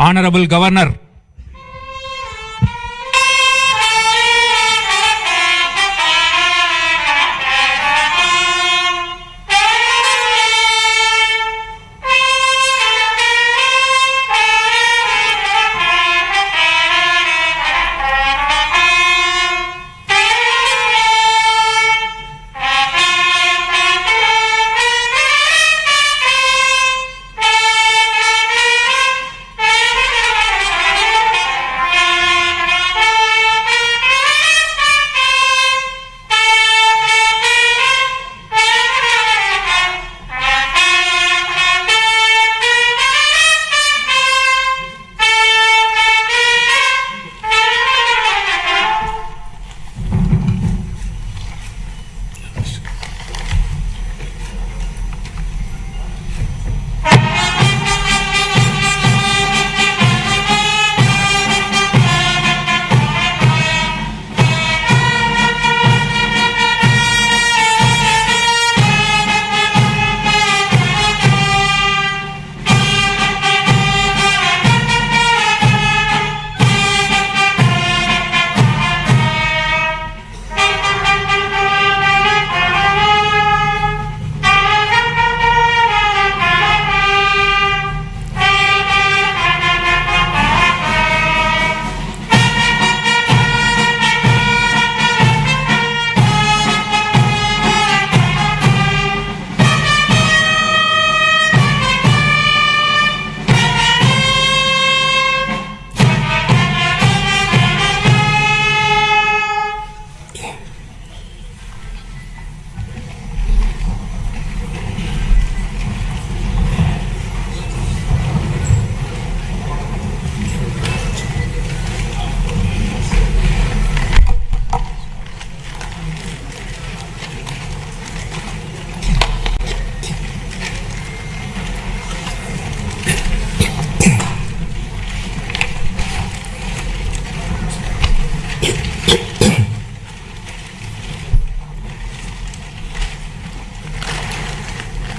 Honorable Governor,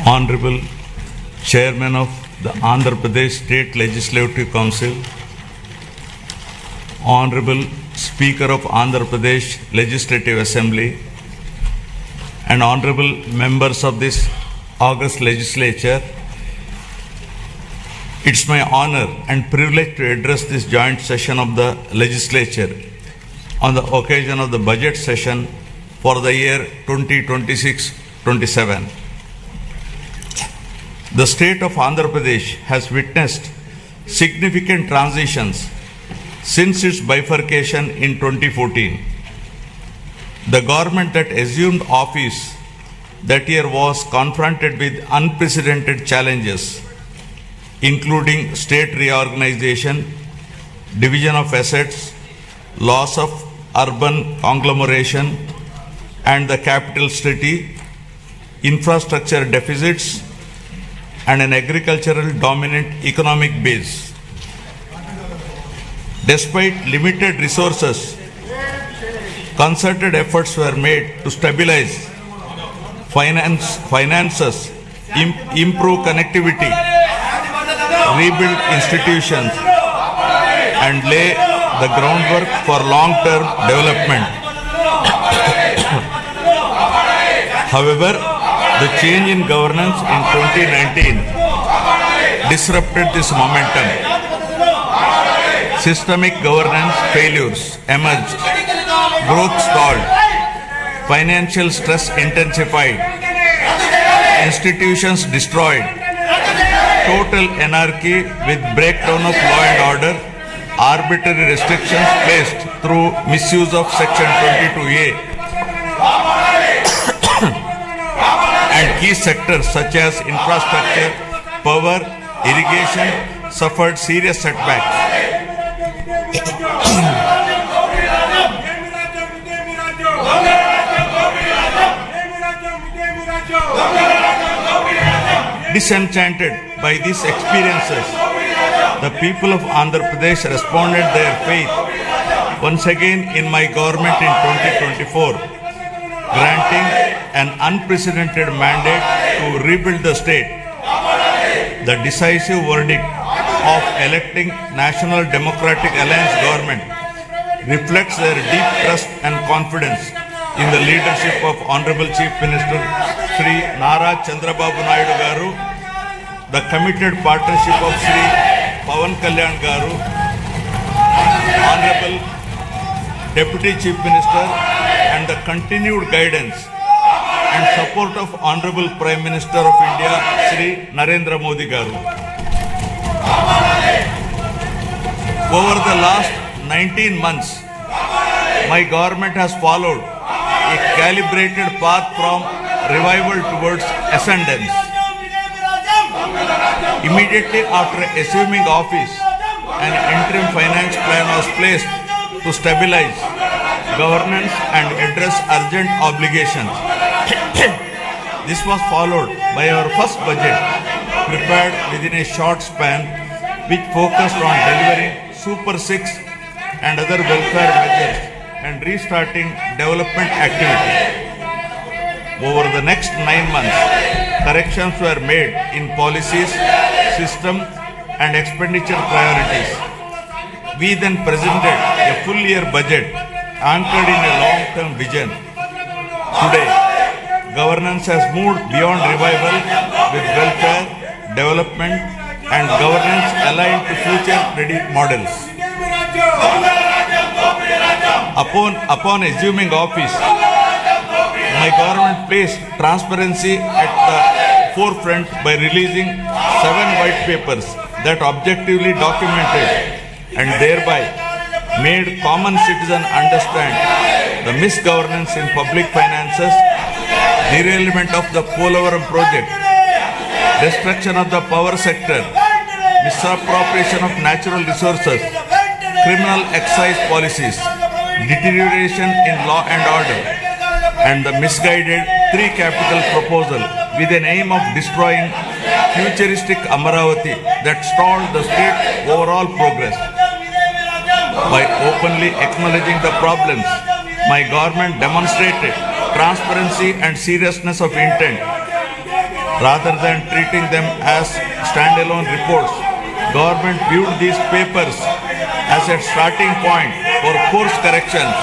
Honorable Chairman of the Andhra Pradesh State Legislative Council, Honorable Speaker of Andhra Pradesh Legislative Assembly, and Honorable members of this August Legislature, it's my honor and privilege to address this joint session of the Legislature on the occasion of the budget session for the year 2026-27. The state of Andhra Pradesh has witnessed significant transitions since its bifurcation in 2014. The government that assumed office that year was confronted with unprecedented challenges, including state reorganization, division of assets, loss of urban conglomeration and the capital city, infrastructure deficits, and an agricultural dominant economic base. Despite limited resources, concerted efforts were made to stabilize finances, improve connectivity, rebuild institutions, and lay the groundwork for long-term development. However, the change in governance in 2019 disrupted this momentum. Systemic governance failures emerged, growth stalled, financial stress intensified, institutions destroyed, total anarchy with breakdown of law and order, arbitrary restrictions placed through misuse of Section 22A, and key sectors such as infrastructure, power, irrigation suffered serious setbacks. Disenchanted by these experiences, the people of Andhra Pradesh responded their faith once again in my government in 2024, granting an unprecedented mandate to rebuild the state. The decisive verdict of electing National Democratic Alliance government reflects their deep trust and confidence in the leadership of Honorable Chief Minister Sri Nara Chandrababu Naidu Garu, the committed partnership of Sri Pawan Kalyan Garu, Honorable Deputy Chief Minister, and the continued guidance and support of Honorable Prime Minister of India Sri Narendra Modi Garu. Over the last 19 months, my government has followed a calibrated path from revival towards ascendance. Immediately after assuming office, an interim finance plan was placed to stabilize governance and address urgent obligations. This was followed by our first budget, prepared within a short span, which focused on delivering Super 6 and other welfare measures and restarting development activity. Over the next 9 months, corrections were made in policies, system and expenditure priorities. We then presented a full year budget anchored in a long-term vision. Today, governance has moved beyond revival with welfare, development and governance aligned to future-ready models. Upon assuming office, my government placed transparency at the forefront by releasing 7 white papers that objectively documented and thereby made common citizens understand the misgovernance in public finances, derailment of the Polavaram project, destruction of the power sector, misappropriation of natural resources, criminal excise policies, deterioration in law and order, and the misguided 3 capital proposal with an aim of destroying futuristic Amaravati that stalled the state's overall progress. By openly acknowledging the problems, my government demonstrated transparency and seriousness of intent. Rather than treating them as standalone reports, government viewed these papers as a starting point for course corrections.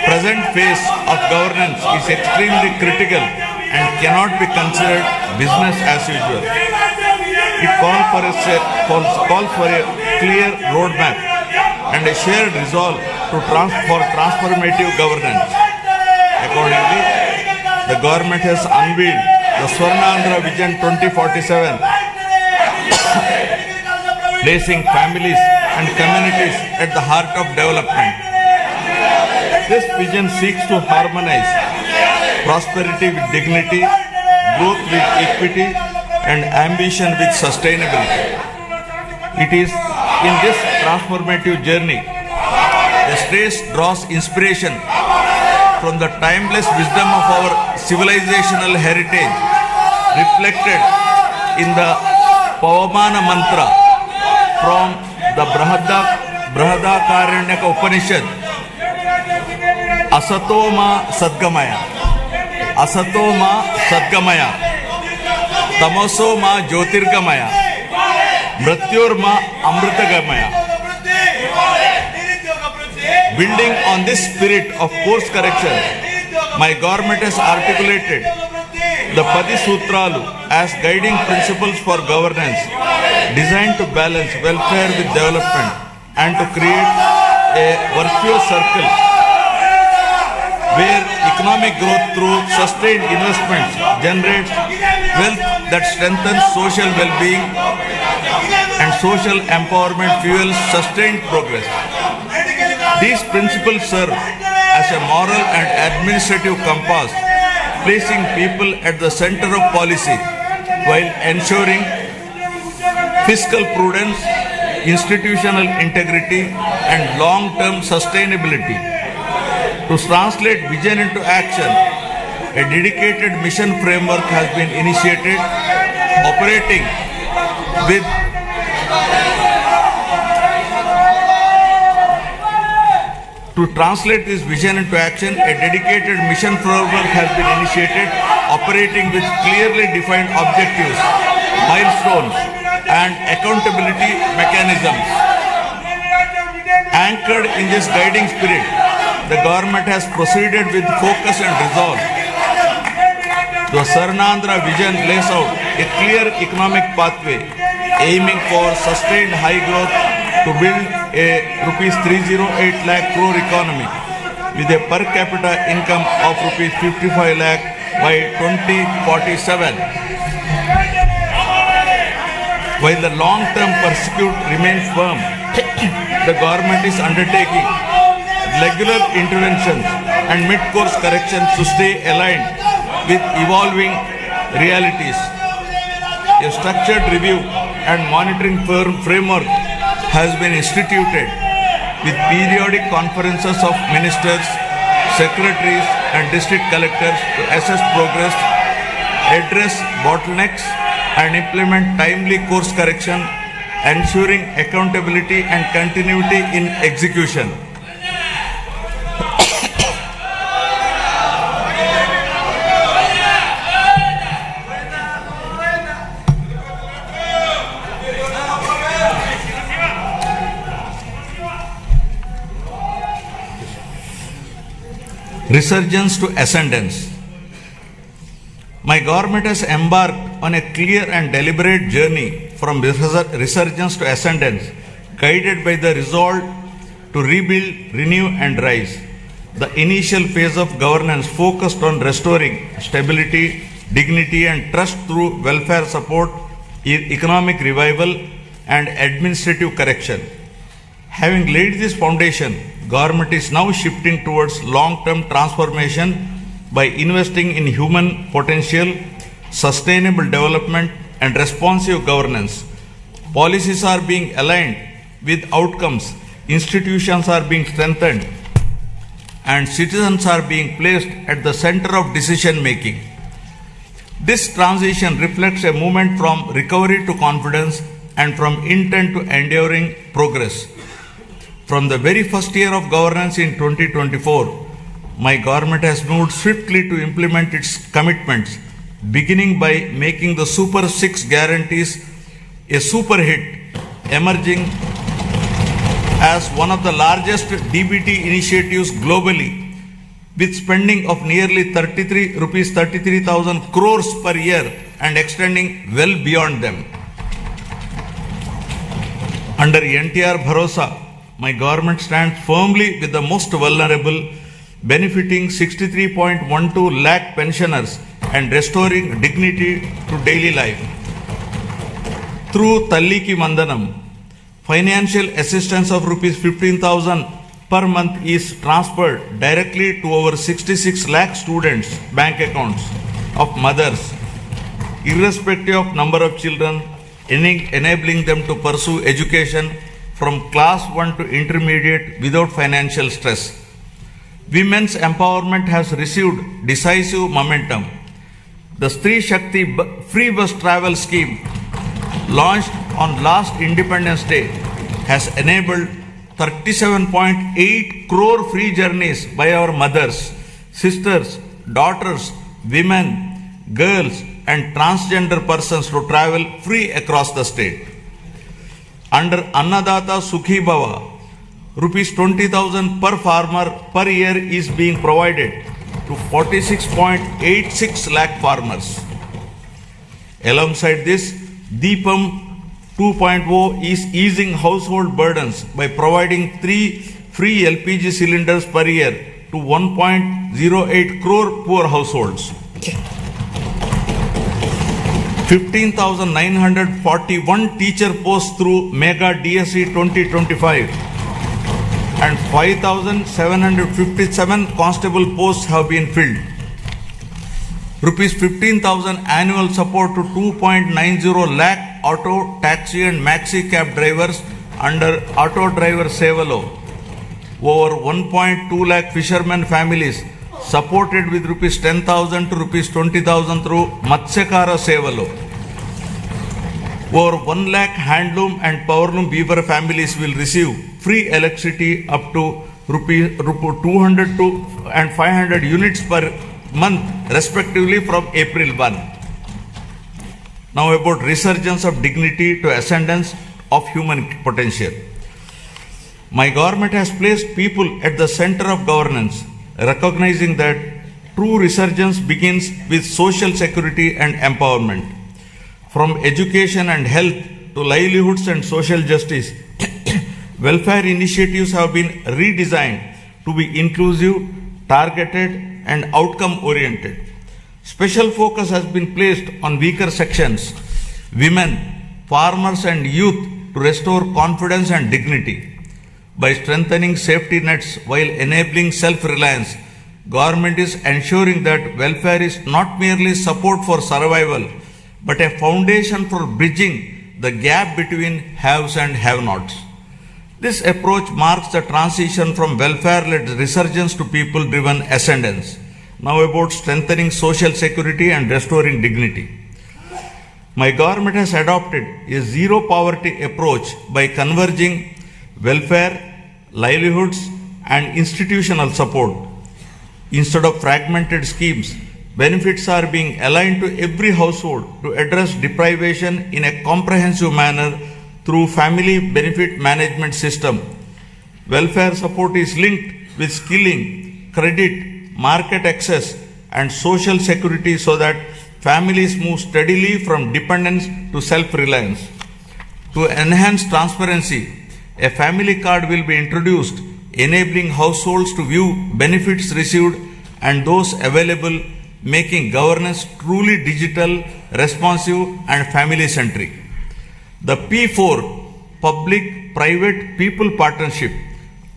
Present phase of governance is extremely critical and cannot be considered business as usual. It calls for a clear roadmap and a shared resolve for transformative governance. Accordingly, the government has unveiled the Swarnandhra Vision 2047, placing families and communities at the heart of development. This vision seeks to harmonize prosperity with dignity, growth with equity, and ambition with sustainability. It is in this transformative journey, the state draws inspiration from the timeless wisdom of our civilizational heritage, reflected in the Pavamana mantra from the Brahadakaranyaka Upanishad, Asatoma Sadgamaya, Asatoma Sadgamaya, Tamosoma Jyotirgamaya, Mrityorma Amritagamaya. Building on this spirit of course correction, my government has articulated the Padi Sutralu as guiding principles for governance, designed to balance welfare with development and to create a virtuous circle where economic growth through sustained investments generates wealth that strengthens social well-being and social empowerment fuels sustained progress. These principles serve as a moral and administrative compass, placing people at the center of policy while ensuring fiscal prudence, institutional integrity, and long-term sustainability. To translate vision into action, a dedicated mission framework has been initiated, operating with To translate this vision into action, a dedicated mission framework has been initiated, operating with clearly defined objectives, milestones, accountability mechanisms. Anchored in this guiding spirit, the government has proceeded with focus and resolve. The Swarnandhra vision lays out a clear economic pathway aiming for sustained high growth to build a rupees 308 lakh crore economy with a per capita income of rupees 55 lakh by 2047. While the long-term pursuit remains firm, the government is undertaking regular interventions and mid-course corrections to stay aligned with evolving realities. A structured review and monitoring framework has been instituted with periodic conferences of ministers, secretaries and district collectors to assess progress, address bottlenecks and implement timely course correction, ensuring accountability and continuity in execution. Resurgence to ascendance. My government has embarked on a clear and deliberate journey from resurgence to ascendance, guided by the resolve to rebuild, renew and rise. The initial phase of governance focused on restoring stability, dignity and trust through welfare support, economic revival and administrative correction. Having laid this foundation, government is now shifting towards long-term transformation by investing in human potential, sustainable development and responsive governance. Policies are being aligned with outcomes, institutions are being strengthened and citizens are being placed at the center of decision making. This transition reflects a movement from recovery to confidence and from intent to enduring progress. From the very first year of governance in 2024, my government has moved swiftly to implement its commitments, beginning by making the Super 6 guarantees a super hit, emerging as one of the largest DBT initiatives globally, with spending of nearly 33,000 crores per year and extending well beyond them. Under NTR Bharosa, my government stands firmly with the most vulnerable, benefiting 63.12 lakh pensioners and restoring dignity to daily life. Through Talliki Mandanam, financial assistance of rupees 15,000 per month is transferred directly to over 66 lakh students' bank accounts of mothers, irrespective of number of children, enabling them to pursue education from class 1 to intermediate without financial stress. Women's empowerment has received decisive momentum. The Stree Shakti free bus travel scheme, launched on last Independence Day, has enabled 37.8 crore free journeys by our mothers, sisters, daughters, women, girls and transgender persons to travel free across the state. Under Annadata Sukhi Bhava, rupees 20,000 per farmer per year is being provided to 46.86 lakh farmers. Alongside this, Deepam 2.0 is easing household burdens by providing 3 free LPG cylinders per year to 1.08 crore poor households. 15,941 teacher posts through Mega DSE 2025 and 5,757 constable posts have been filled. Rupees 15,000 annual support to 2.90 lakh auto, taxi and maxi cab drivers under Auto Driver Sevalo. Over 1.2 lakh fishermen families supported with rupees 10,000 to rupees 20,000 through Matsyakara Sevalo. Over 1 lakh handloom and powerloom weaver families will receive free electricity up to rupees 200 to and 500 units per month respectively from April 1. Now about resurgence of dignity to ascendance of human potential. My government has placed people at the center of governance, recognizing that true resurgence begins with social security and empowerment. From education and health to livelihoods and social justice, welfare initiatives have been redesigned to be inclusive, targeted, and outcome oriented. Special focus has been placed on weaker sections, women, farmers, and youth to restore confidence and dignity. By strengthening safety nets while enabling self-reliance, government is ensuring that welfare is not merely support for survival, but a foundation for bridging the gap between haves and have-nots. This approach marks the transition from welfare-led resurgence to people-driven ascendance. Now about strengthening social security and restoring dignity. My government has adopted a zero poverty approach by converging welfare, livelihoods, and institutional support. Instead of fragmented schemes, benefits are being aligned to every household to address deprivation in a comprehensive manner through family benefit management system. Welfare support is linked with skilling, credit, market access, and social security so that families move steadily from dependence to self-reliance. To enhance transparency, a family card will be introduced, enabling households to view benefits received and those available, making governance truly digital, responsive, and family-centric. The P4 Public-Private People Partnership,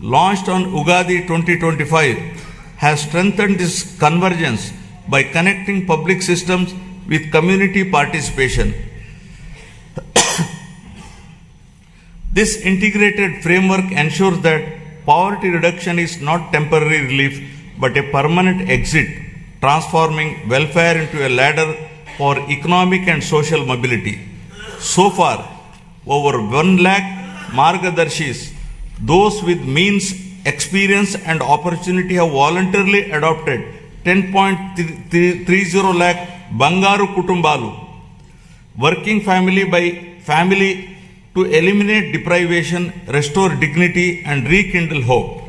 launched on Ugadi 2025, has strengthened this convergence by connecting public systems with community participation. This integrated framework ensures that poverty reduction is not temporary relief but a permanent exit, transforming welfare into a ladder for economic and social mobility. So far, over 1 lakh Margadarshis, those with means, experience, and opportunity have voluntarily adopted 10.30 lakh Bangaru Kutumbalu, working family by family to eliminate deprivation, restore dignity, and rekindle hope.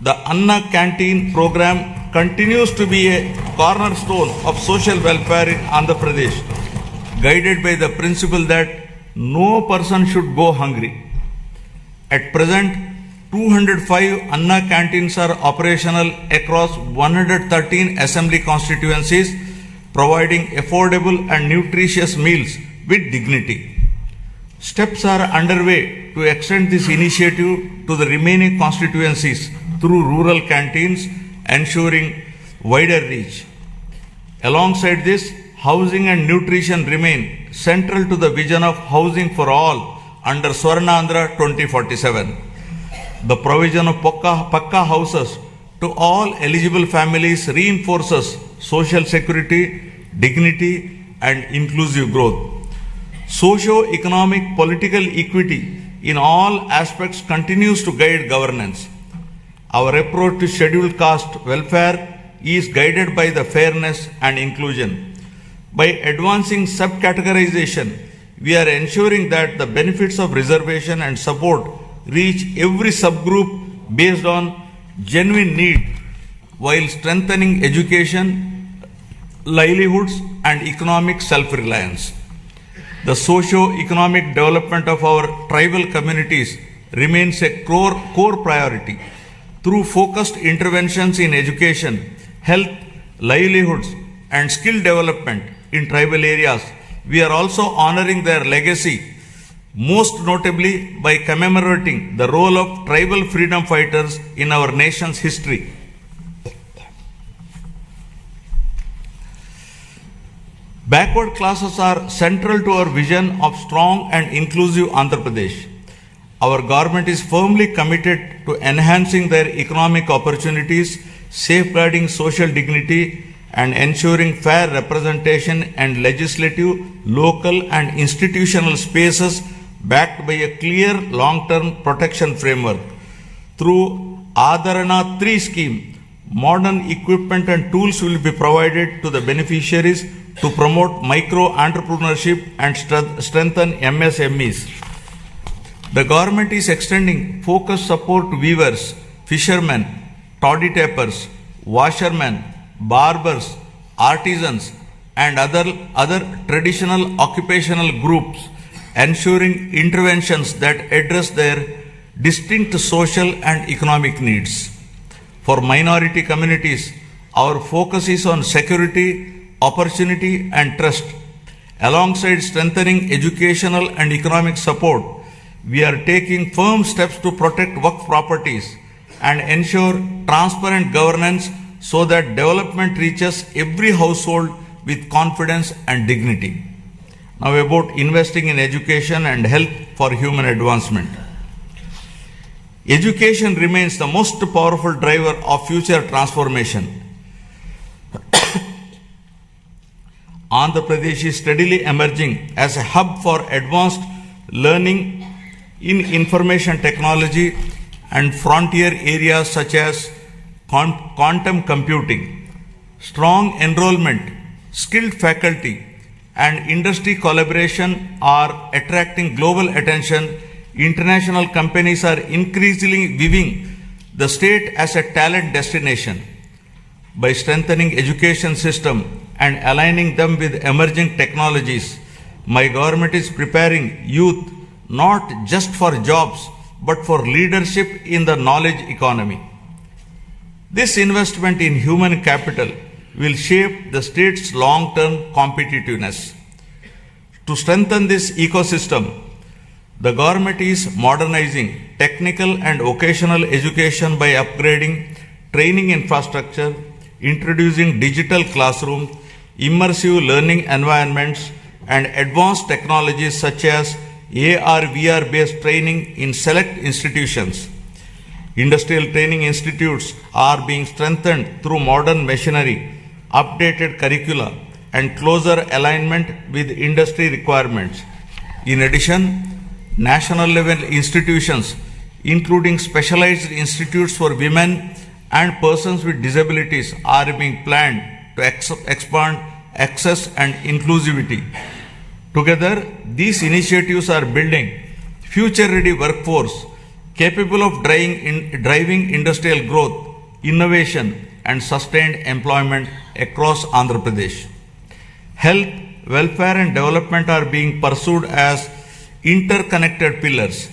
The Anna Canteen program continues to be a cornerstone of social welfare in Andhra Pradesh, guided by the principle that no person should go hungry. At present, 205 Anna Canteens are operational across 113 assembly constituencies, providing affordable and nutritious meals with dignity. Steps are underway to extend this initiative to the remaining constituencies through rural canteens, ensuring wider reach. Alongside this, housing and nutrition remain central to the vision of housing for all under Swarnandhra 2047. The provision of Pakka houses to all eligible families reinforces social security, dignity, and inclusive growth. Socio-economic political equity in all aspects continues to guide governance. Our approach to scheduled caste welfare is guided by the fairness and inclusion. By advancing subcategorization, we are ensuring that the benefits of reservation and support reach every subgroup based on genuine need, while strengthening education, livelihoods, and economic self-reliance. The socio-economic development of our tribal communities remains a core priority. Through focused interventions in education, health, livelihoods, and skill development in tribal areas, we are also honoring their legacy, most notably by commemorating the role of tribal freedom fighters in our nation's history. Backward classes are central to our vision of strong and inclusive Andhra Pradesh. Our government is firmly committed to enhancing their economic opportunities, safeguarding social dignity, and ensuring fair representation and legislative, local, and institutional spaces backed by a clear long-term protection framework. Through Adharana 3 scheme, modern equipment and tools will be provided to the beneficiaries to promote micro entrepreneurship and strengthen MSMEs. The government is extending focused support to weavers, fishermen, toddy tappers, washermen, barbers, artisans, and other traditional occupational groups, ensuring interventions that address their distinct social and economic needs. For minority communities, our focus is on security, opportunity, and trust. Alongside strengthening educational and economic support, we are taking firm steps to protect Waqf properties and ensure transparent governance so that development reaches every household with confidence and dignity. Now about investing in education and health for human advancement. Education remains the most powerful driver of future transformation. Andhra Pradesh is steadily emerging as a hub for advanced learning in information technology and frontier areas such as quantum computing. Strong enrollment, skilled faculty, and industry collaboration are attracting global attention. International companies are increasingly viewing the state as a talent destination. By strengthening education system and aligning them with emerging technologies, my government is preparing youth not just for jobs but for leadership in the knowledge economy. This investment in human capital will shape the state's long-term competitiveness. To strengthen this ecosystem, the government is modernizing technical and vocational education by upgrading training infrastructure, introducing digital classrooms, immersive learning environments, and advanced technologies such as AR/VR based training in select institutions. Industrial training institutes are being strengthened through modern machinery, updated curricula, and closer alignment with industry requirements. In addition, national level institutions, including specialized institutes for women and persons with disabilities, are being planned to expand access and inclusivity. Together, these initiatives are building future-ready workforce capable of driving industrial growth, innovation, and sustained employment across Andhra Pradesh. Health, welfare, and development are being pursued as interconnected pillars.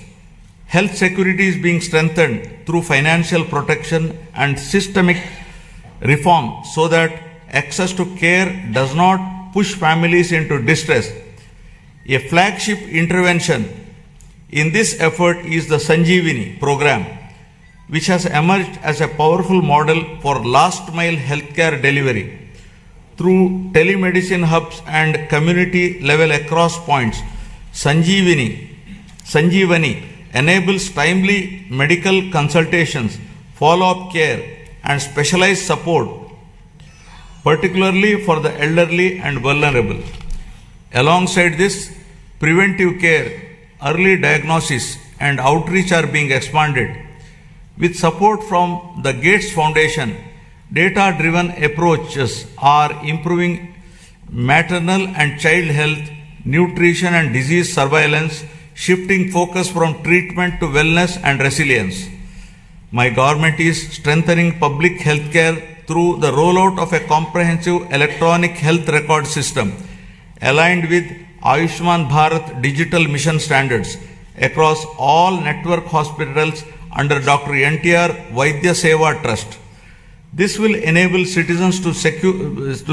Health security is being strengthened through financial protection and systemic reform so that access to care does not push families into distress. A flagship intervention in this effort is the Sanjeevani program, which has emerged as a powerful model for last mile healthcare delivery. Through telemedicine hubs and community level across points, Sanjeevani enables timely medical consultations, follow-up care, and specialized support, particularly for the elderly and vulnerable. Alongside this, preventive care, early diagnosis, and outreach are being expanded. With support from the Gates Foundation, data-driven approaches are improving maternal and child health, nutrition, and disease surveillance, shifting focus from treatment to wellness and resilience. My government is strengthening public health care through the rollout of a comprehensive electronic health record system aligned with Ayushman Bharat digital mission standards across all network hospitals under Dr. NTR Vaidya Seva Trust. This will enable citizens to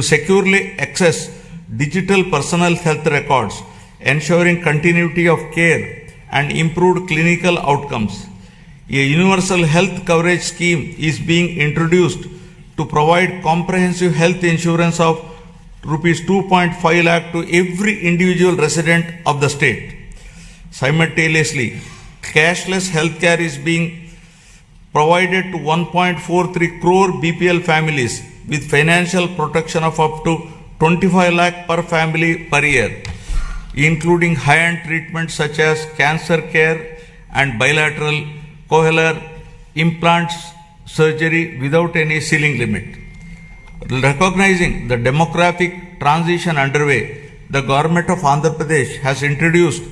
securely access digital personal health records, ensuring continuity of care and improved clinical outcomes. A universal health coverage scheme is being introduced to provide comprehensive health insurance of Rs 2.5 lakh to every individual resident of the state. Simultaneously, cashless healthcare is being provided to 1.43 crore BPL families with financial protection of up to 25 lakh per family per year, including high-end treatments such as cancer care and bilateral cochlear implants surgery without any ceiling limit. Recognizing the demographic transition underway, the government of Andhra Pradesh has introduced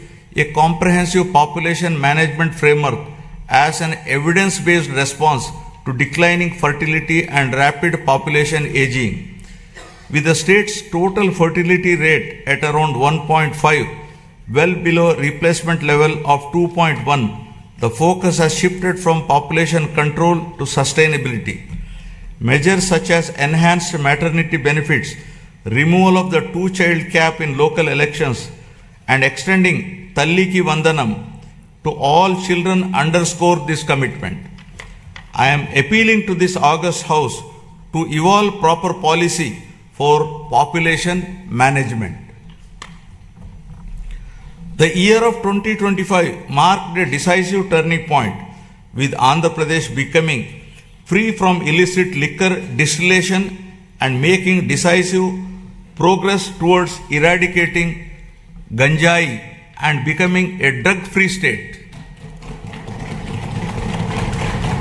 a comprehensive population management framework as an evidence-based response to declining fertility and rapid population aging. With the state's total fertility rate at around 1.5, well below replacement level of 2.1, the focus has shifted from population control to sustainability. Measures such as enhanced maternity benefits, removal of the two-child cap in local elections, and extending Talliki Vandanam to all children underscore this commitment. I am appealing to this august House to evolve proper policy for population management. The year of 2025 marked a decisive turning point, with Andhra Pradesh becoming free from illicit liquor distillation and making decisive progress towards eradicating ganjai and becoming a drug-free state.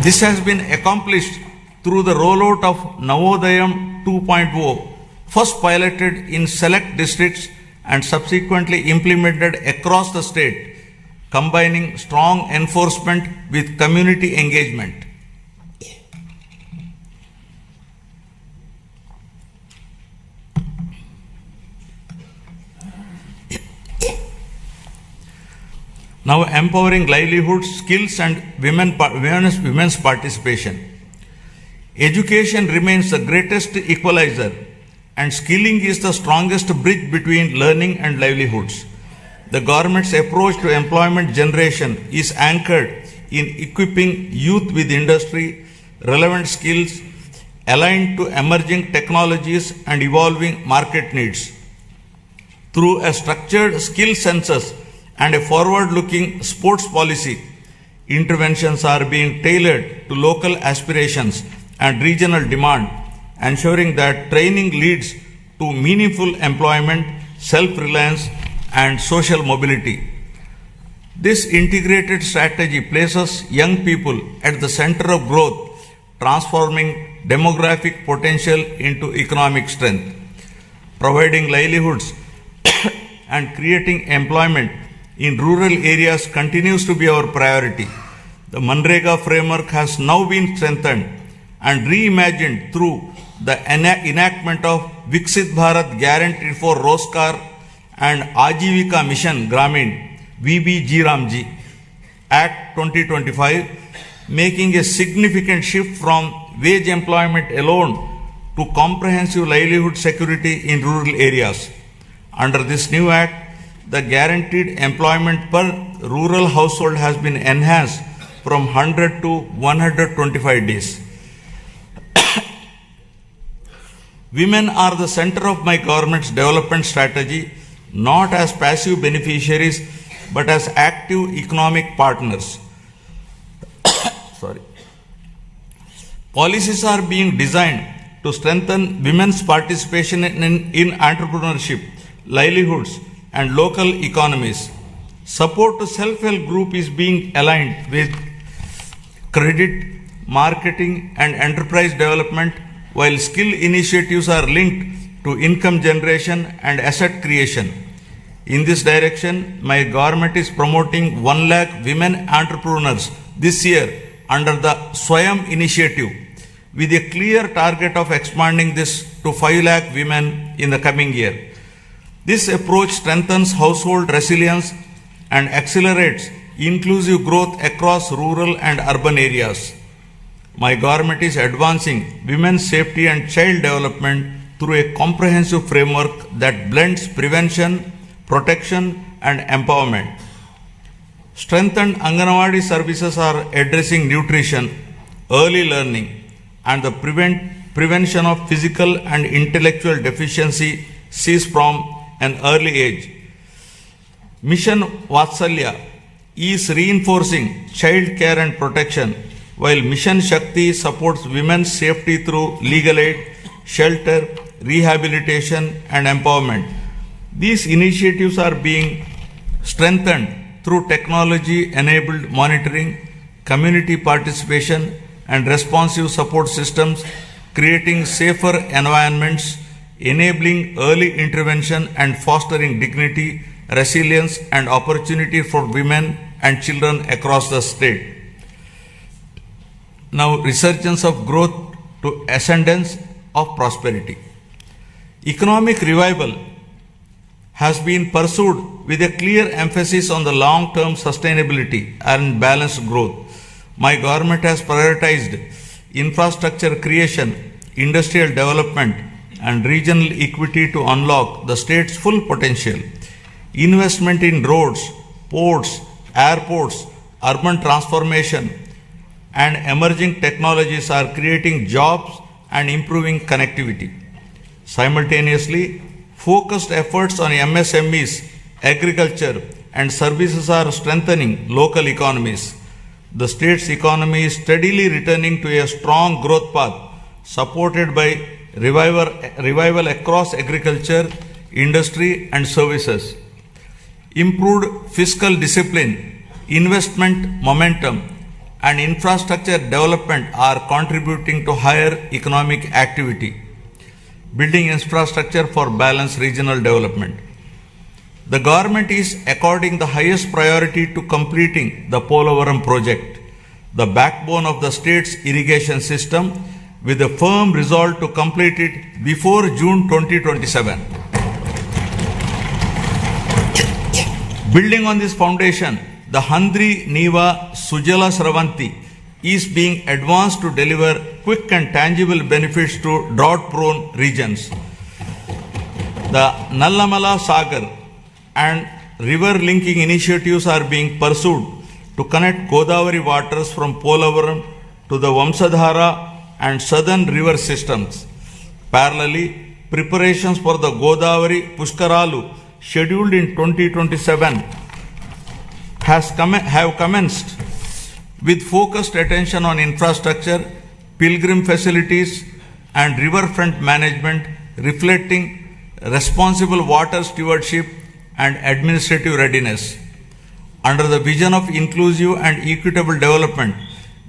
This has been accomplished through the rollout of Navodayam 2.0, first piloted in select districts and subsequently implemented across the state, combining strong enforcement with community engagement. Now empowering livelihood, skills and women's participation. Education remains the greatest equalizer, and skilling is the strongest bridge between learning and livelihoods. The government's approach to employment generation is anchored in equipping youth with industry relevant skills aligned to emerging technologies and evolving market needs. Through a structured skill census and a forward-looking sports policy, interventions are being tailored to local aspirations and regional demand, ensuring that training leads to meaningful employment, self-reliance, and social mobility. This integrated strategy places young people at the center of growth, transforming demographic potential into economic strength. Providing livelihoods and creating employment in rural areas continues to be our priority. The Manrega framework has now been strengthened and reimagined through the enactment of Viksit Bharat Guarantee for Roskar and Ajivika Mission Gramin VBG Act 2025, making a significant shift from wage employment alone to comprehensive livelihood security in rural areas. Under this new act, the guaranteed employment per rural household has been enhanced from 100 to 125 days. Women are the center of my government's development strategy, not as passive beneficiaries, but as active economic partners. Policies are being designed to strengthen women's participation in entrepreneurship, livelihoods, and local economies. Support to self-help group is being aligned with credit, marketing, and enterprise development, while skill initiatives are linked to income generation and asset creation. In this direction, my government is promoting 1 lakh women entrepreneurs this year under the Swayam initiative, with a clear target of expanding this to 5 lakh women in the coming year. This approach strengthens household resilience and accelerates inclusive growth across rural and urban areas. My government is advancing women's safety and child development through a comprehensive framework that blends prevention, protection, and empowerment. Strengthened Anganwadi services are addressing nutrition, early learning, and the prevention of physical and intellectual deficiencies from an early age. Mission Vatsalya is reinforcing child care and protection, while Mission Shakti supports women's safety through legal aid, shelter, rehabilitation, and empowerment. These initiatives are being strengthened through technology-enabled monitoring, community participation, and responsive support systems, creating safer environments enabling early intervention and fostering dignity, resilience, and opportunity for women and children across the state. Now, resurgence of growth to ascendance of prosperity. Economic revival has been pursued with a clear emphasis on the long-term sustainability and balanced growth. My government has prioritized infrastructure creation, industrial development, and regional equity to unlock the state's full potential. Investment in roads, ports, airports, urban transformation, and emerging technologies are creating jobs and improving connectivity. Simultaneously, focused efforts on MSMEs, agriculture, and services are strengthening local economies. The state's economy is steadily returning to a strong growth path, supported by revival across agriculture, industry, and services. Improved fiscal discipline, investment momentum, and infrastructure development are contributing to higher economic activity. Building infrastructure for balanced regional development. The government is according the highest priority to completing the Polavaram project, the backbone of the state's irrigation system, with a firm resolve to complete it before June 2027. Building on this foundation, the Handri Neva Sujala Sravanti is being advanced to deliver quick and tangible benefits to drought-prone regions. The Nallamala Sagar and river linking initiatives are being pursued to connect Godavari waters from Polavaram to the Vamsadhara and southern river systems. Parallelly, preparations for the Godavari Pushkaralu scheduled in 2027 have commenced with focused attention on infrastructure, pilgrim facilities, and riverfront management, reflecting responsible water stewardship and administrative readiness. Under the vision of inclusive and equitable development,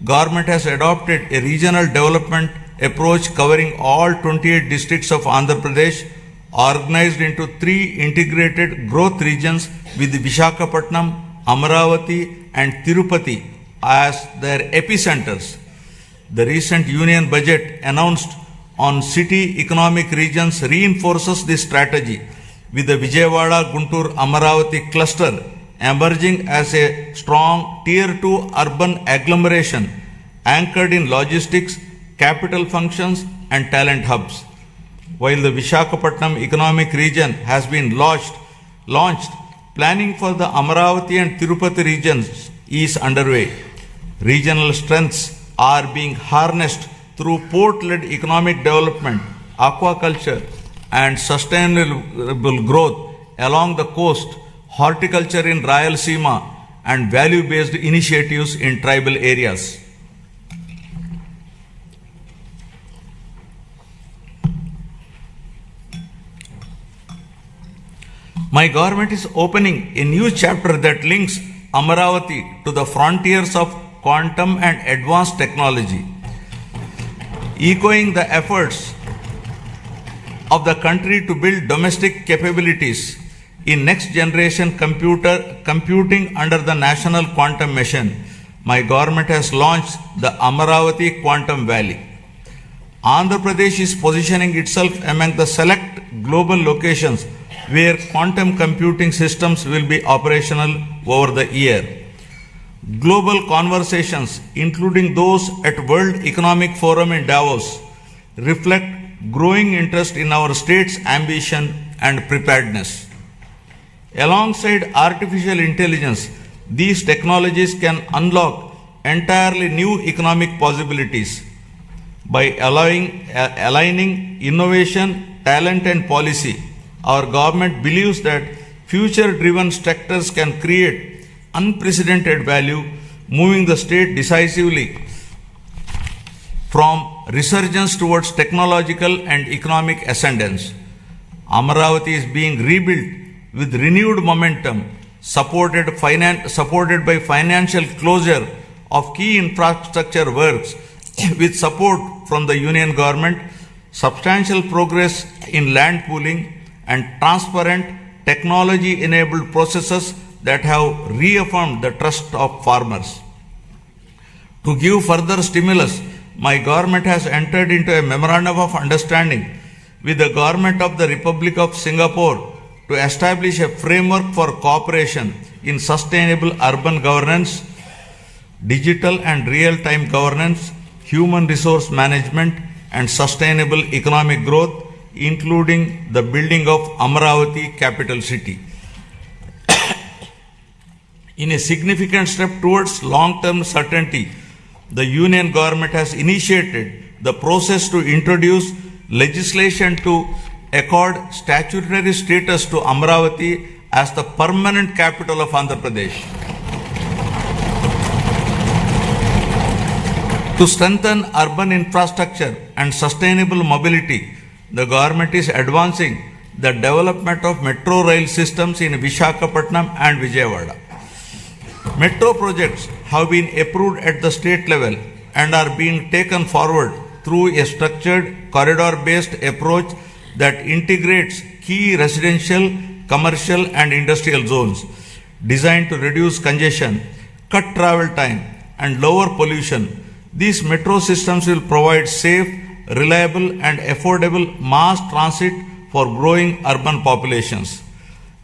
government has adopted a regional development approach covering all 28 districts of Andhra Pradesh, organized into 3 integrated growth regions with Visakhapatnam, Amaravati, and Tirupati as their epicenters. The recent union budget announced on city economic regions reinforces this strategy, with the Vijayawada Guntur Amaravati cluster emerging as a strong Tier 2 urban agglomeration anchored in logistics, capital functions, and talent hubs. While the Visakhapatnam economic region has been launched, planning for the Amaravati and Tirupati regions is underway. Regional strengths are being harnessed through port-led economic development, aquaculture, and sustainable growth along the coast, horticulture in Rayalaseema, and value-based initiatives in tribal areas. My government is opening a new chapter that links Amaravati to the frontiers of quantum and advanced technology, echoing the efforts of the country to build domestic capabilities in next generation computing under the National Quantum Mission. My government has launched the Amaravati Quantum Valley. Andhra Pradesh is positioning itself among the select global locations where quantum computing systems will be operational over the year. Global conversations, including those at World Economic Forum in Davos, reflect growing interest in our state's ambition and preparedness. Alongside artificial intelligence, these technologies can unlock entirely new economic possibilities. By aligning innovation, talent, and policy, our government believes that future-driven sectors can create unprecedented value, moving the state decisively from resurgence towards technological and economic ascendance. Amaravati is being rebuilt with renewed momentum, supported by financial closure of key infrastructure works with support from the union government, substantial progress in land pooling, and transparent, technology-enabled processes that have reaffirmed the trust of farmers. To give further stimulus, my government has entered into a memorandum of understanding with the government of the Republic of Singapore to establish a framework for cooperation in sustainable urban governance, digital and real-time governance, human resource management, and sustainable economic growth, including the building of Amaravati capital city. In a significant step towards long-term certainty, the Union government has initiated the process to introduce legislation to accord statutory status to Amaravati as the permanent capital of Andhra Pradesh. To strengthen urban infrastructure and sustainable mobility, the government is advancing the development of metro rail systems in Visakhapatnam and Vijayawada. Metro projects have been approved at the state level and are being taken forward through a structured corridor-based approach that integrates key residential, commercial and industrial zones designed to reduce congestion, cut travel time and lower pollution. These metro systems will provide safe, reliable and affordable mass transit for growing urban populations.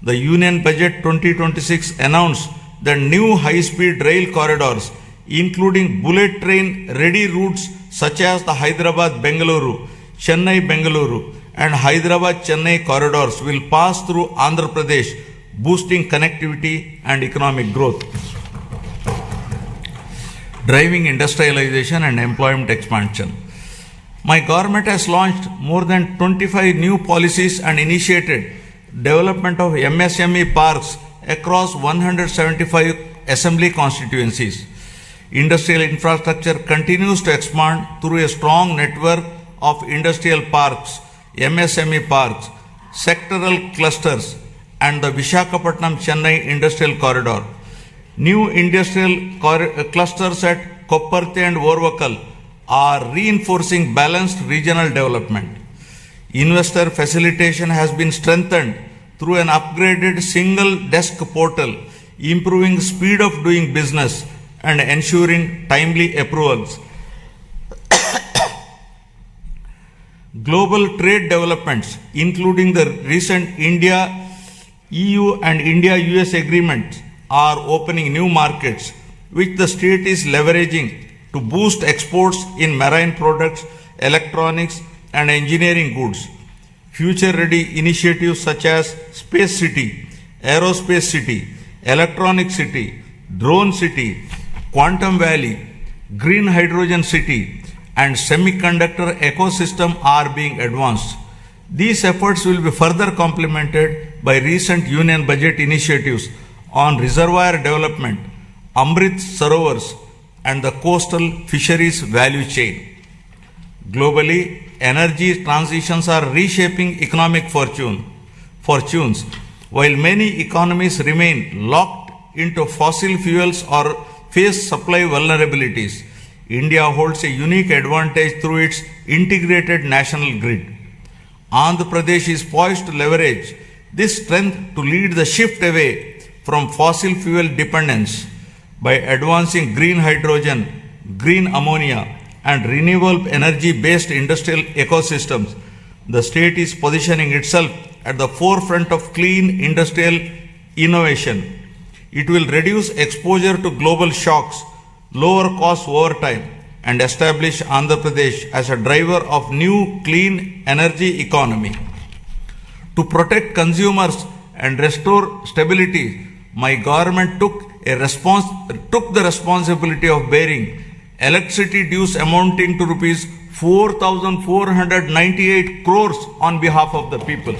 The Union Budget 2026 announced that new high-speed rail corridors, including bullet train ready routes such as the Hyderabad-Bengaluru, Chennai-Bengaluru and Hyderabad-Chennai corridors will pass through Andhra Pradesh, boosting connectivity and economic growth. Driving industrialization and employment expansion. My government has launched more than 25 new policies and initiated development of MSME parks across 175 assembly constituencies. Industrial infrastructure continues to expand through a strong network of industrial parks, MSME parks, sectoral clusters, and the Visakhapatnam-Chennai Industrial Corridor. New industrial clusters at Kopparthe and Orvakal are reinforcing balanced regional development. Investor facilitation has been strengthened through an upgraded single desk portal, improving speed of doing business and ensuring timely approvals. Global trade developments, including the recent India-EU and India-US agreements, are opening new markets, which the state is leveraging to boost exports in marine products, electronics, and engineering goods. Future-ready initiatives such as Space City, Aerospace City, Electronic City, Drone City, Quantum Valley, Green Hydrogen City, and semiconductor ecosystem are being advanced. These efforts will be further complemented by recent Union Budget initiatives on reservoir development, Amrit Sarovars, and the coastal fisheries value chain. Globally, energy transitions are reshaping economic fortunes. While many economies remain locked into fossil fuels or face supply vulnerabilities, India holds a unique advantage through its integrated national grid. Andhra Pradesh is poised to leverage this strength to lead the shift away from fossil fuel dependence by advancing green hydrogen, green ammonia, and renewable energy-based industrial ecosystems. The state is positioning itself at the forefront of clean industrial innovation. It will reduce exposure to global shocks, lower costs over time, and establish Andhra Pradesh as a driver of new clean energy economy. To protect consumers and restore stability, my government took the responsibility of bearing electricity dues amounting to rupees 4,498 crores on behalf of the people.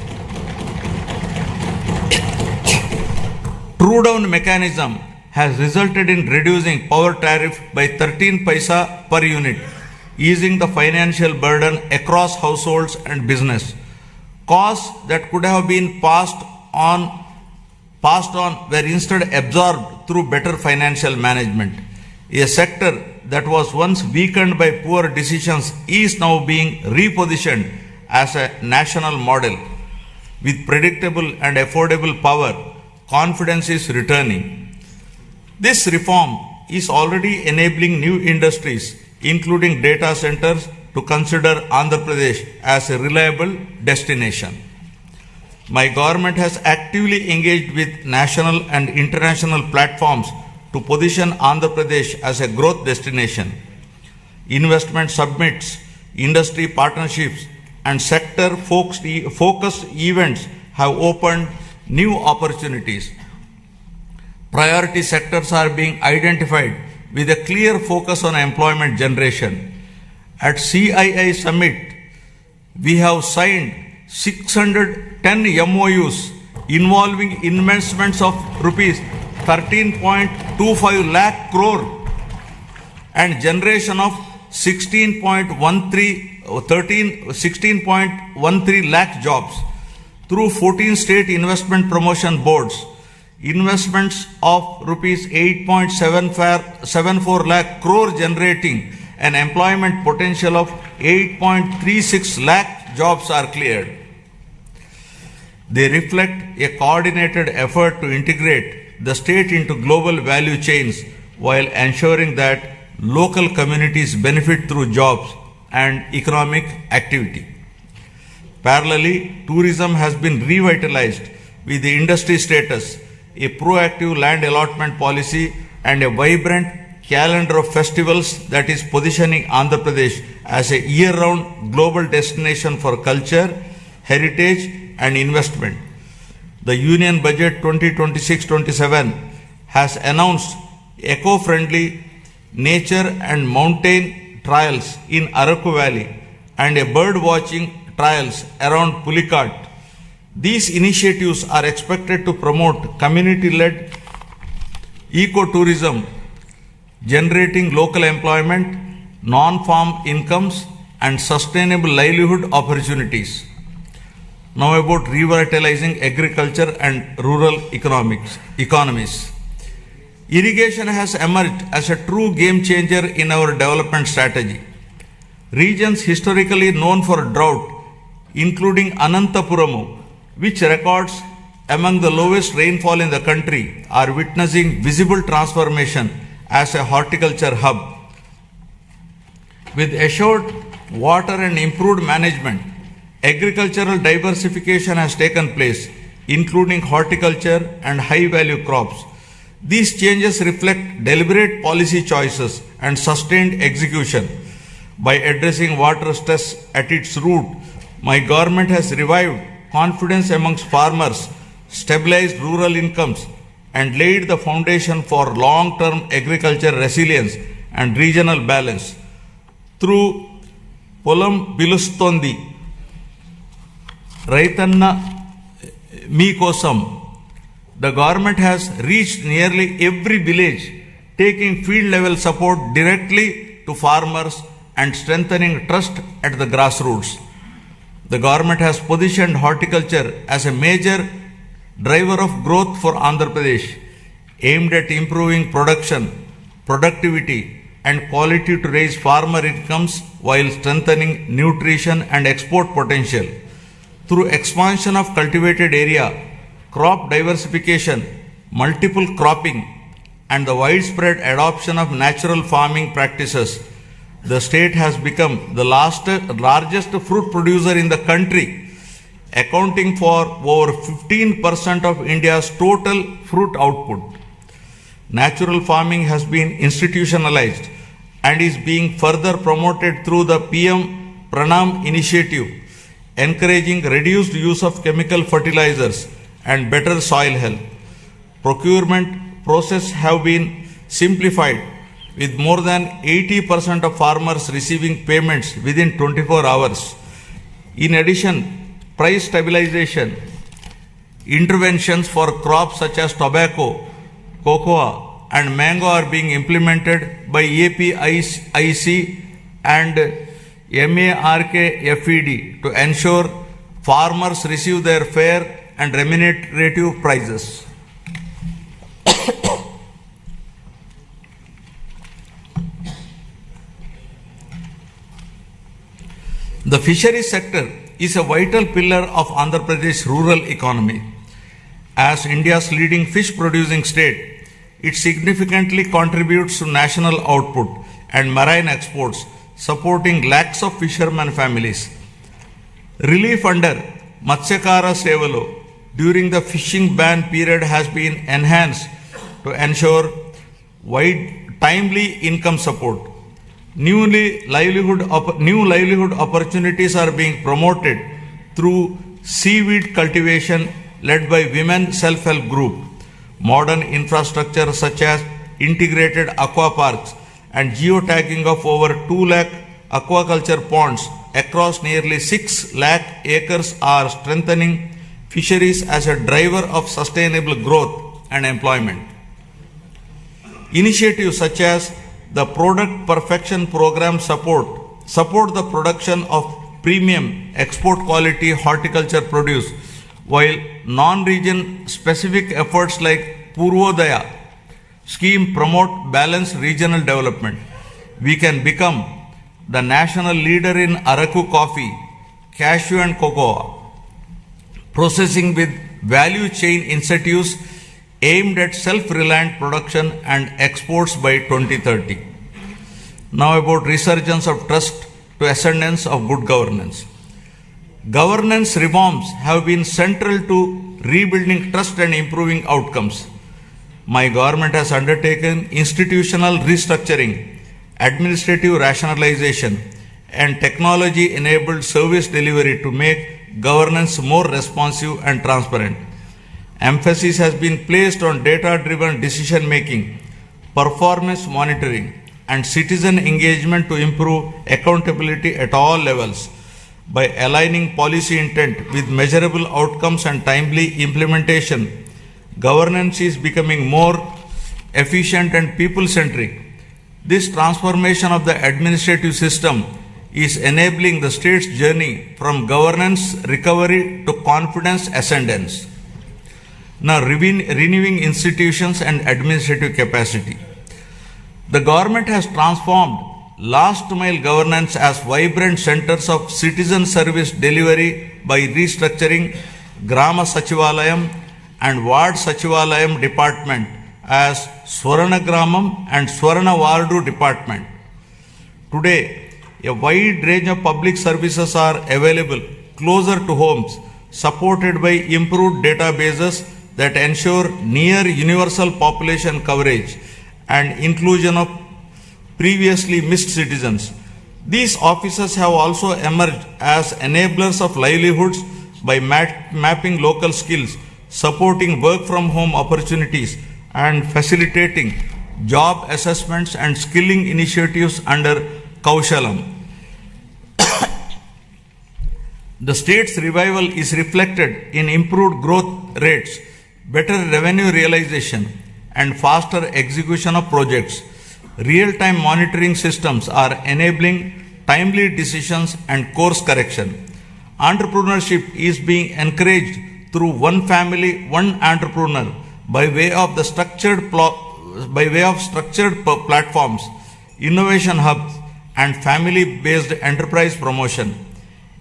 True down mechanism has resulted in reducing power tariff by 13 paisa per unit, easing the financial burden across households and business. Costs that could have been passed on were instead absorbed through better financial management. A sector that was once weakened by poor decisions is now being repositioned as a national model. With predictable and affordable power, confidence is returning. This reform is already enabling new industries, including data centers, to consider Andhra Pradesh as a reliable destination. My government has actively engaged with national and international platforms to position Andhra Pradesh as a growth destination. Investment summits, industry partnerships, and sector-focused events have opened new opportunities. Priority sectors are being identified with a clear focus on employment generation. At CII Summit, we have signed 610 MOUs involving investments of rupees 13.25 lakh crore and generation of 16.13 lakh jobs through 14 state investment promotion boards. Investments of rupees 8.74 lakh crore generating an employment potential of 8.36 lakh jobs are cleared. They reflect a coordinated effort to integrate the state into global value chains while ensuring that local communities benefit through jobs and economic activity. Parallelly, tourism has been revitalized with the industry status, a proactive land allotment policy, and a vibrant calendar of festivals that is positioning Andhra Pradesh as a year-round global destination for culture, heritage, and investment. The Union Budget 2026-27 has announced eco-friendly nature and mountain trails in Araku Valley and a bird watching trails around Pulikat. These initiatives are expected to promote community-led ecotourism, generating local employment, non-farm incomes, and sustainable livelihood opportunities. Now about revitalizing agriculture and rural economies. Irrigation has emerged as a true game changer in our development strategy. Regions historically known for drought, including Anantapuramu, which records among the lowest rainfall in the country, are witnessing visible transformation as a horticulture hub. With assured water and improved management, agricultural diversification has taken place, including horticulture and high-value crops. These changes reflect deliberate policy choices and sustained execution. By addressing water stress at its root, my government has revived confidence amongst farmers, stabilized rural incomes, and laid the foundation for long-term agriculture resilience and regional balance. Through Polam Bilustondi, Raitanna Meekosam, the government has reached nearly every village, taking field-level support directly to farmers and strengthening trust at the grassroots. The government has positioned horticulture as a major driver of growth for Andhra Pradesh, aimed at improving production, productivity, and quality to raise farmer incomes while strengthening nutrition and export potential. Through expansion of cultivated area, crop diversification, multiple cropping, and the widespread adoption of natural farming practices, the state has become the largest fruit producer in the country, accounting for over 15% of India's total fruit output. Natural farming has been institutionalized and is being further promoted through the PM Pranam initiative, encouraging reduced use of chemical fertilizers and better soil health. Procurement processes have been simplified, with more than 80% of farmers receiving payments within 24 hours. In addition, price stabilization interventions for crops such as tobacco, cocoa, and mango are being implemented by APIC and MARKFED to ensure farmers receive their fair and remunerative prices. The fisheries sector is a vital pillar of Andhra Pradesh rural economy. As India's leading fish producing state, it significantly contributes to national output and marine exports, supporting lakhs of fishermen families. Relief under Matsyakara Sevalo during the fishing ban period has been enhanced to ensure timely income support. New livelihood opportunities are being promoted through seaweed cultivation led by women self-help group. Modern infrastructure such as integrated aqua parks and geotagging of over 2 lakh aquaculture ponds across nearly 6 lakh acres are strengthening fisheries as a driver of sustainable growth and employment. Initiatives such as the Product Perfection Program support the production of premium export quality horticulture produce, while non-region specific efforts like Purvodaya scheme promote balanced regional development. We can become the national leader in Araku coffee, cashew and cocoa, processing with value chain incentives aimed at self-reliant production and exports by 2030. Now about resurgence of trust to ascendance of good governance. Governance reforms have been central to rebuilding trust and improving outcomes. My government has undertaken institutional restructuring, administrative rationalization, and technology-enabled service delivery to make governance more responsive and transparent. Emphasis has been placed on data-driven decision-making, performance monitoring, and citizen engagement to improve accountability at all levels. By aligning policy intent with measurable outcomes and timely implementation, governance is becoming more efficient and people-centric. This transformation of the administrative system is enabling the state's journey from governance recovery to confidence ascendance. Now, renewing institutions and administrative capacity. The government has transformed last mile governance as vibrant centers of citizen service delivery by restructuring Grama Sachivalayam and Ward Sachivalayam department as Swarana Gramam and Swarana Wardu department. Today, a wide range of public services are available closer to homes, supported by improved databases that ensure near universal population coverage and inclusion of previously missed citizens. These offices have also emerged as enablers of livelihoods by mapping local skills, supporting work from home opportunities, and facilitating job assessments and skilling initiatives under Kaushalam. The state's revival is reflected in improved growth rates, better revenue realization, and faster execution of projects. Real-time monitoring systems are enabling timely decisions and course correction. Entrepreneurship is being encouraged through one family, one entrepreneur by way of structured platforms, innovation hubs, and family-based enterprise promotion.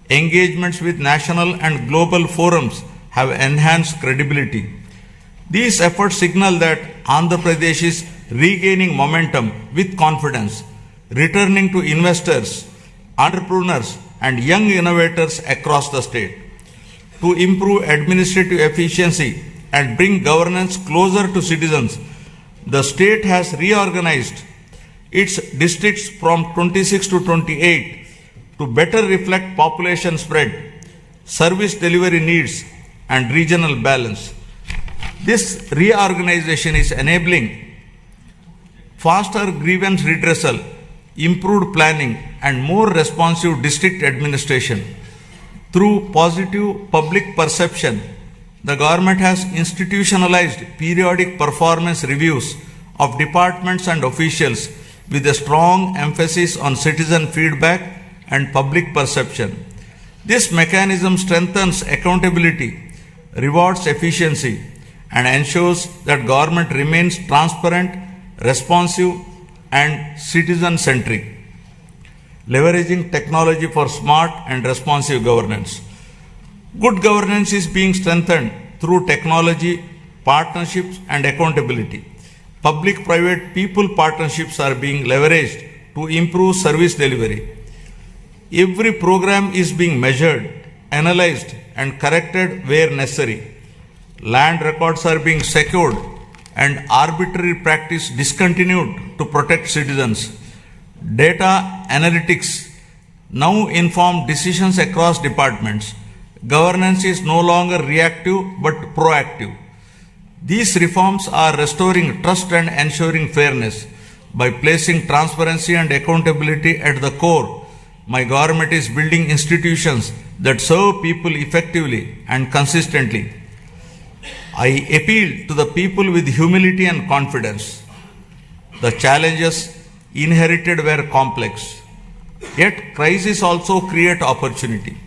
Engagements with national and global forums have enhanced credibility. These efforts signal that Andhra Pradesh is regaining momentum with confidence, returning to investors, entrepreneurs, and young innovators across the state. To improve administrative efficiency and bring governance closer to citizens, the state has reorganized its districts from 26 to 28 to better reflect population spread, service delivery needs, and regional balance. This reorganization is enabling faster grievance redressal, improved planning, and more responsive district administration. Through positive public perception, the government has institutionalized periodic performance reviews of departments and officials with a strong emphasis on citizen feedback and public perception. This mechanism strengthens accountability, rewards efficiency, and ensures that government remains transparent, responsive, and citizen-centric. leveraging technology for smart and responsive governance. Good governance is being strengthened through technology, partnerships, and accountability. Public-private people partnerships are being leveraged to improve service delivery. Every program is being measured, analyzed, and corrected where necessary. Land records are being secured and arbitrary practice discontinued to protect citizens. Data analytics now inform decisions across departments. Governance is no longer reactive but proactive. These reforms are restoring trust and ensuring fairness. By placing transparency and accountability at the core, my government is building institutions that serve people effectively and consistently. I appeal to the people with humility and confidence. The challenges inherited were complex, yet crises also create opportunity.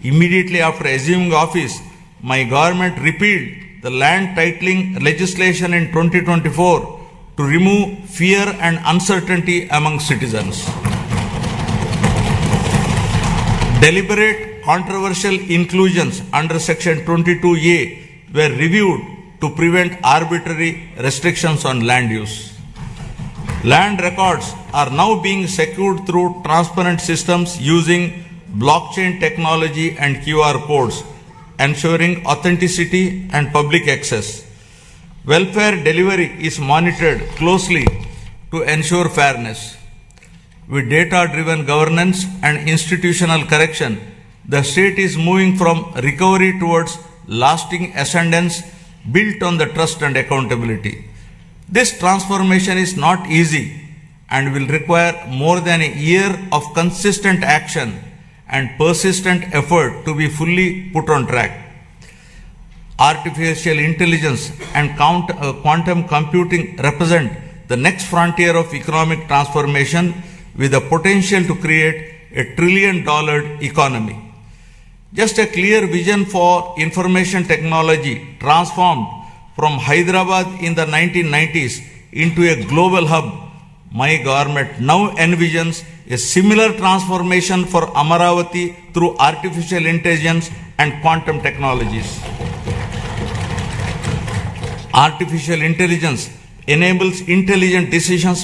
Immediately after assuming office, my government repealed the land titling legislation in 2024 to remove fear and uncertainty among citizens. Deliberate controversial inclusions under Section 22A were reviewed to prevent arbitrary restrictions on land use. Land records are now being secured through transparent systems using blockchain technology and QR codes, ensuring authenticity and public access. Welfare delivery is monitored closely to ensure fairness. With data-driven governance and institutional correction, the state is moving from recovery towards lasting ascendance built on the trust and accountability. This transformation is not easy and will require more than a year of consistent action and persistent effort to be fully put on track. Artificial intelligence and quantum computing represent the next frontier of economic transformation with the potential to create a $1 trillion economy. Just a clear vision for information technology transformed from Hyderabad in the 1990s into a global hub. My government now envisions a similar transformation for Amaravati through artificial intelligence and quantum technologies. Artificial intelligence enables intelligent decision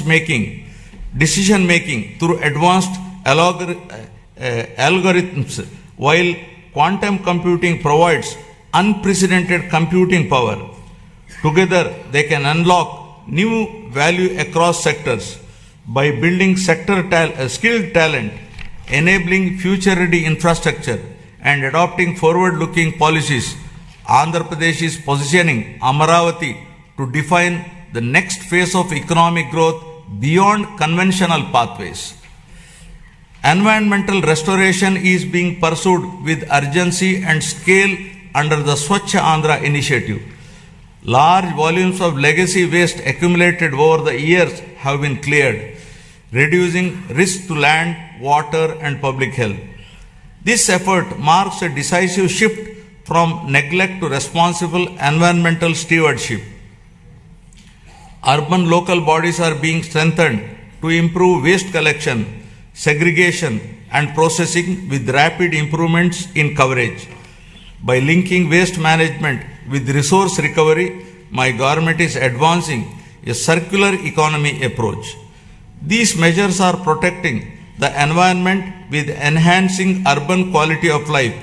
making through advanced algorithms, while quantum computing provides unprecedented computing power. Together, they can unlock new value across sectors by building skilled talent, enabling future-ready infrastructure, and adopting forward-looking policies. Andhra Pradesh is positioning Amaravati to define the next phase of economic growth beyond conventional pathways. Environmental restoration is being pursued with urgency and scale under the Swachh Andhra initiative. Large volumes of legacy waste accumulated over the years have been cleared, reducing risk to land, water, and public health. This effort marks a decisive shift from neglect to responsible environmental stewardship. Urban local bodies are being strengthened to improve waste collection, segregation, and processing with rapid improvements in coverage. By linking waste management with resource recovery, my government is advancing a circular economy approach. These measures are protecting the environment with enhancing urban quality of life,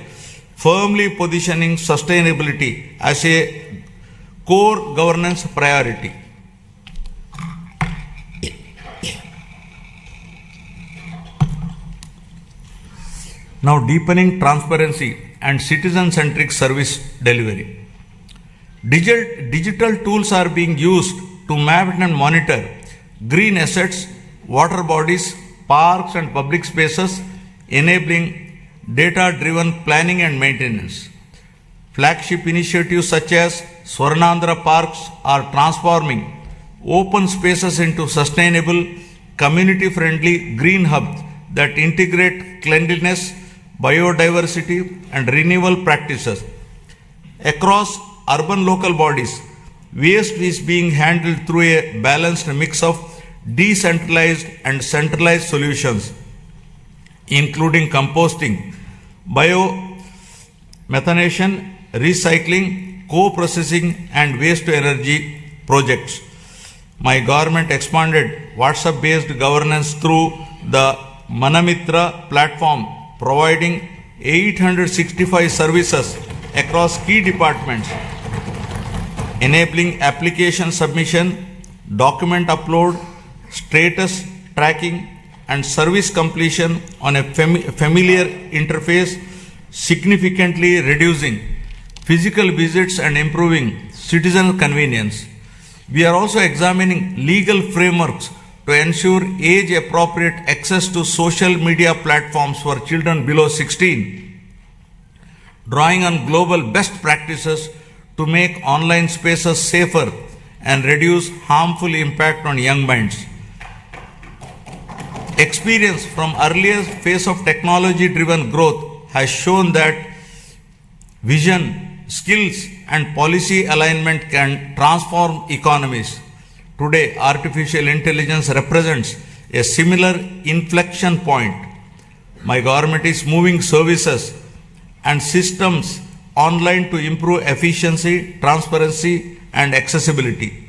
firmly positioning sustainability as a core governance priority. Now, deepening transparency and citizen-centric service delivery. Digital tools are being used to map and monitor green assets, water bodies, parks, and public spaces, enabling data-driven planning and maintenance. Flagship initiatives such as Swarnandhra Parks are transforming open spaces into sustainable, community-friendly green hubs that integrate cleanliness, biodiversity, and renewable practices. Across urban local bodies, waste is being handled through a balanced mix of decentralized and centralized solutions. including composting, biomethanation, recycling, co-processing and waste-to-energy projects. My government expanded WhatsApp-based governance through the Manamitra platform, providing 865 services across key departments, enabling application submission, document upload, status tracking, and service completion on a familiar interface, significantly reducing physical visits and improving citizen convenience. We are also examining legal frameworks to ensure age-appropriate access to social media platforms for children below 16, drawing on global best practices to make online spaces safer and reduce harmful impact on young minds. Experience from earlier phase of technology-driven growth has shown that vision, skills, and policy alignment can transform economies. Today, artificial intelligence represents a similar inflection point. My government is moving services and systems online to improve efficiency, transparency, and accessibility.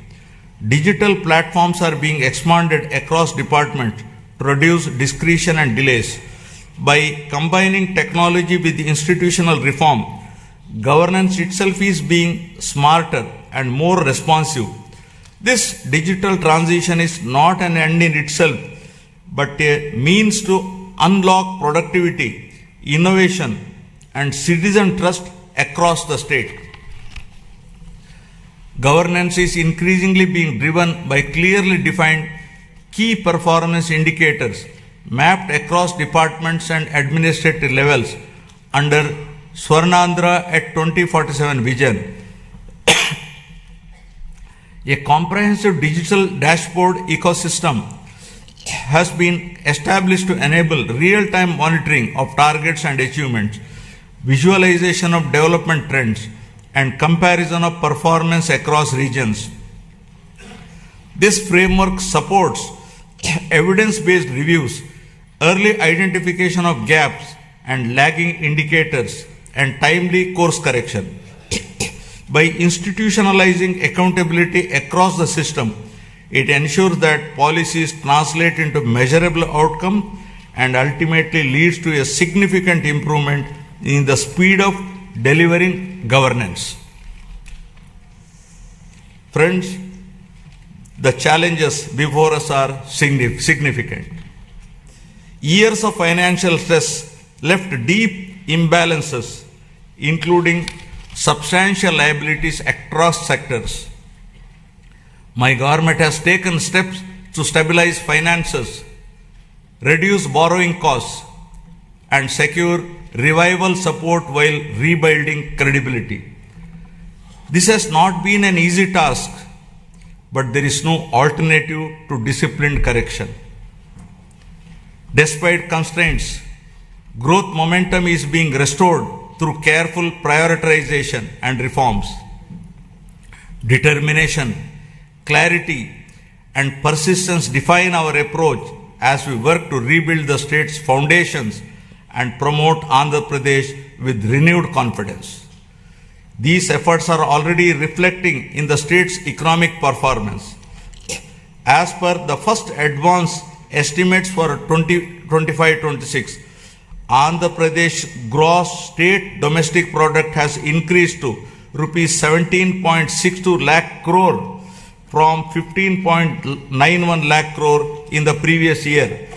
Digital platforms are being expanded across departments to reduce discretion and delays. By combining technology with institutional reform, governance itself is being smarter and more responsive. This digital transition is not an end in itself, but a means to unlock productivity, innovation, and citizen trust across the state. Governance is increasingly being driven by clearly defined key performance indicators mapped across departments and administrative levels under Swarnandhra at 2047 vision. A comprehensive digital dashboard ecosystem has been established to enable real-time monitoring of targets and achievements, visualization of development trends, and comparison of performance across regions. This framework supports evidence-based reviews, early identification of gaps and lagging indicators, and timely course correction. By institutionalizing accountability across the system, it ensures that policies translate into measurable outcome and ultimately leads to a significant improvement in the speed of delivering governance. Friends, the challenges before us are significant. Years of financial stress left deep imbalances, including substantial liabilities across sectors. My government has taken steps to stabilize finances, reduce borrowing costs, and secure revival support while rebuilding credibility. This has not been an easy task, but there is no alternative to disciplined correction. Despite constraints, growth momentum is being restored through careful prioritization and reforms. Determination, clarity, and persistence define our approach as we work to rebuild the state's foundations and promote Andhra Pradesh with renewed confidence. These efforts are already reflecting in the state's economic performance. As per the first advance estimates for 2025-26, Andhra Pradesh gross state domestic product has increased to rupees 17.62 lakh crore from 15.91 lakh crore in the previous year,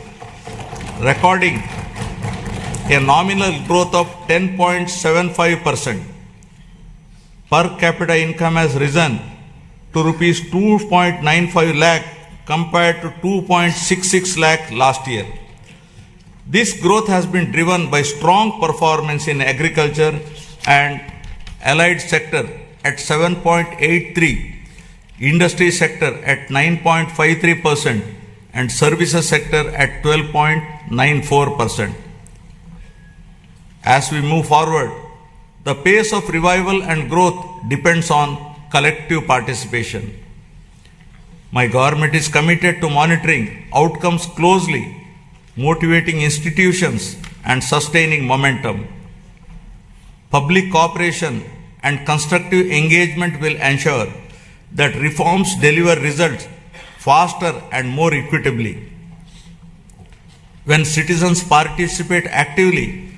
recording a nominal growth of 10.75%. Per capita income has risen to rupees 2.95 lakh compared to 2.66 lakh last year. This growth has been driven by strong performance in agriculture and allied sector at 7.83, industry sector at 9.53%, and services sector at 12.94%. As we move forward, the pace of revival and growth depends on collective participation. My government is committed to monitoring outcomes closely motivating institutions and sustaining momentum. Public cooperation and constructive engagement will ensure that reforms deliver results faster and more equitably. When citizens participate actively,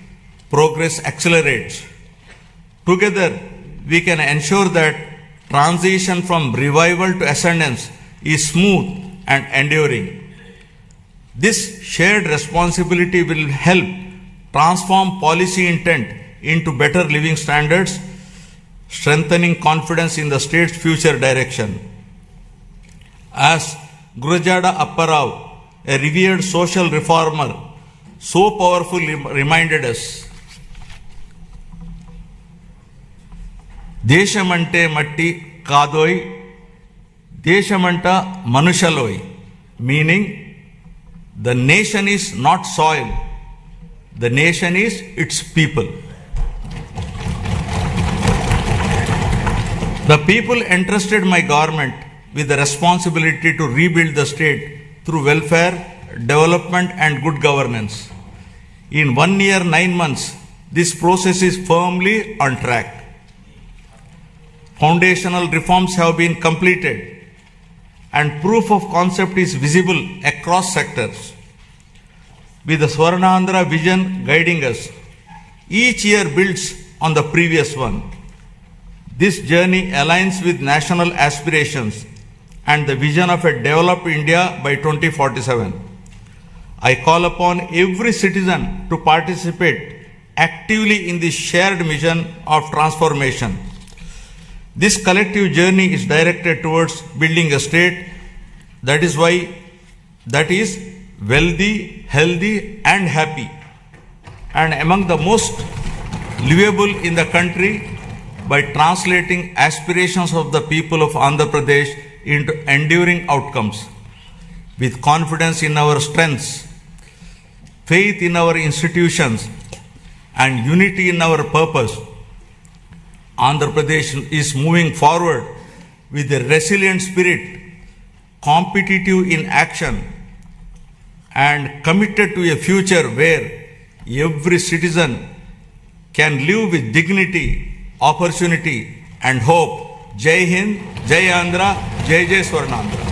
progress accelerates. Together, we can ensure that transition from revival to ascendance is smooth and enduring. This shared responsibility will help transform policy intent into better living standards, strengthening confidence in the state's future direction. As Gurujada Apparao, a revered social reformer, so powerfully reminded us, దేశమంటే మట్టి కాదోయ్, దేశమంట మనుషలోయ్, meaning the nation is not soil, the nation is its people. The people entrusted my government with the responsibility to rebuild the state through welfare, development and good governance. In 1 year, 9 months, this process is firmly on track. Foundational reforms have been completed and proof of concept is visible across sectors. With the Swarnandhra vision guiding us, each year builds on the previous one. This journey aligns with national aspirations and the vision of a developed India by 2047. I call upon every citizen to participate actively in this shared mission of transformation. This collective journey is directed towards building a state that is wealthy, healthy and happy, and among the most livable in the country by translating aspirations of the people of Andhra Pradesh into enduring outcomes. With confidence in our strengths, faith in our institutions and unity in our purpose, Andhra Pradesh is moving forward with a resilient spirit, competitive in action, and committed to a future where every citizen can live with dignity, opportunity, and hope. Jai Hind, Jai Andhra, Jai Jai Swarnandhra.